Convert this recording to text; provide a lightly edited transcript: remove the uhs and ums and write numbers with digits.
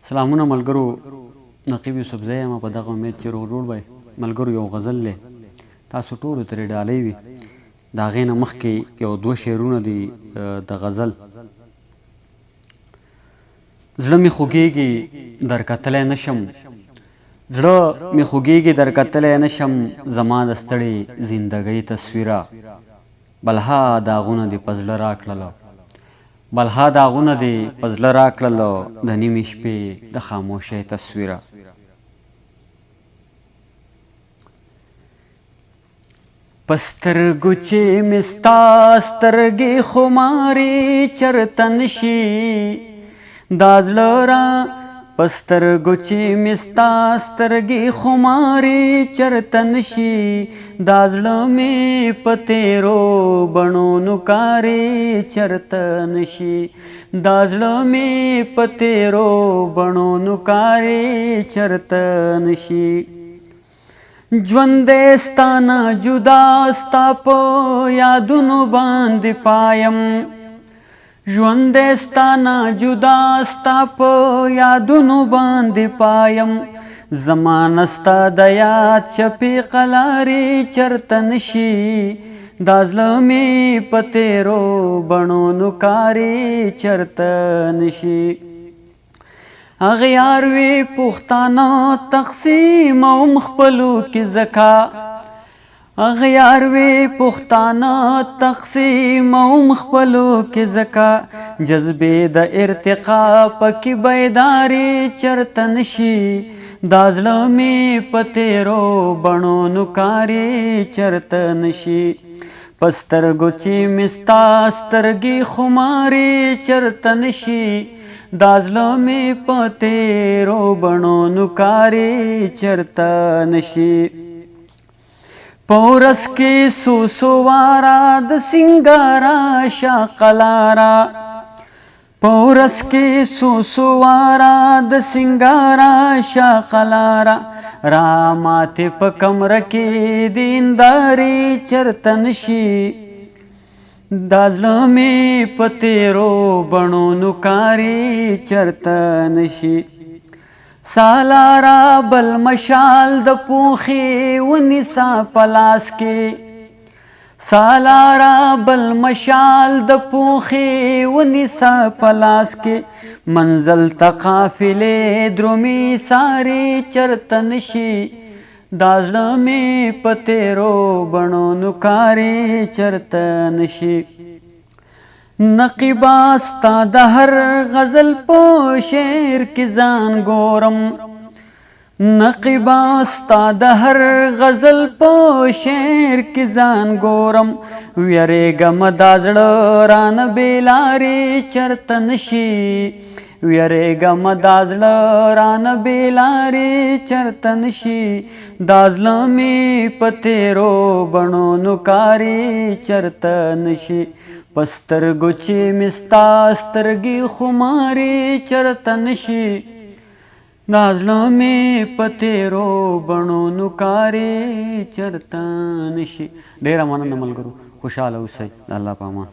سلامونه ملګرو، نقیب یوسفزی یم په دغه امید چې روغ جوړ به ملګرو. یو غزل دی، تاسو ټولو ترې ډالۍ وي. د هغې نه مخکې یو دوه شعرونه دي د غزل. زړه مې خوږېږي در کتلی نشم، زړه مې خوږېږي در کتلی نشم، زما د ستړې زندګۍ تصویره. بلها داغونه دې په زړه راکړله، بلها داغونه دې په زړه راکړله، د نیمې شپې د خاموشۍ تصویره. په سترګو چې مې ستا سترګې خمارې چرته نشي دا زړه را، په سترګو چې مې ستا سترګې خمارې چرته نشي دا زړه مې په تیرو بڼو نوکارې چرته نشي، دا زړه مې په تیرو بڼو نوکارې چرته نشي. ژوندی ستا نه جدا ستا په یادونو باندې پایم، ژوندی ستا نه جدا ستا په یادونو باندې پایم، زمانه ستا د یاد چپې قلارې چرته نشي دا زړه مې په تیرو بڼو نوکارې چرته نشي. اغیار وی پښتانه تقسیموم خپلو کې زکا، اغیار وی پښتانه تقسیموم خپلو کې زکا، جذبې د ارتقا پکې بیدارې چرته نشي دا زړه مې په تیرو بڼو نوکارې چرته نشي. په سترګو چې مې ستا سترګې خمارې چرته نشي دا زړه مې په تیرو بڼو نوکارې چرته نشي. په ورځ کې څو واره د سینګاره شاقلاره، په ورځ کې څو واره د سینګاره شاقلاره، را ماتې په کمره کې دیندارې چرته نشي دا زړه مې په تیرو بڼو نوکارې چرته نشي. سالاره بل مشال د پوخې ونیسه په لاس کې، سالاره بل مشال د پوخې ونیسه په لاس کې، منزل ته قافلې درومي سارې چرته نشي دا زړه مې په تیرو بڼو نوکارې چرته نشي. نقیبا ستا د هر غزل په شعر کې ځان ګورم، نقیبا ستا د هر غزل په شعر کې ځان ګورم، ویریږم دا زړه رانه بېلارې چرته نشي، ویریږم دا زړه رانه بېلارې چرته نشي دا زړه مې په تیرو بڼو نوکارې چرته نشي. په سترګو چې مې ستا سترګې خمارې چرته نشي دا زړه مې په تیرو بڼو نوکارې چرته نشي. ډېره مننه ملګرو، خوشحاله اوسئ. د الله په امان.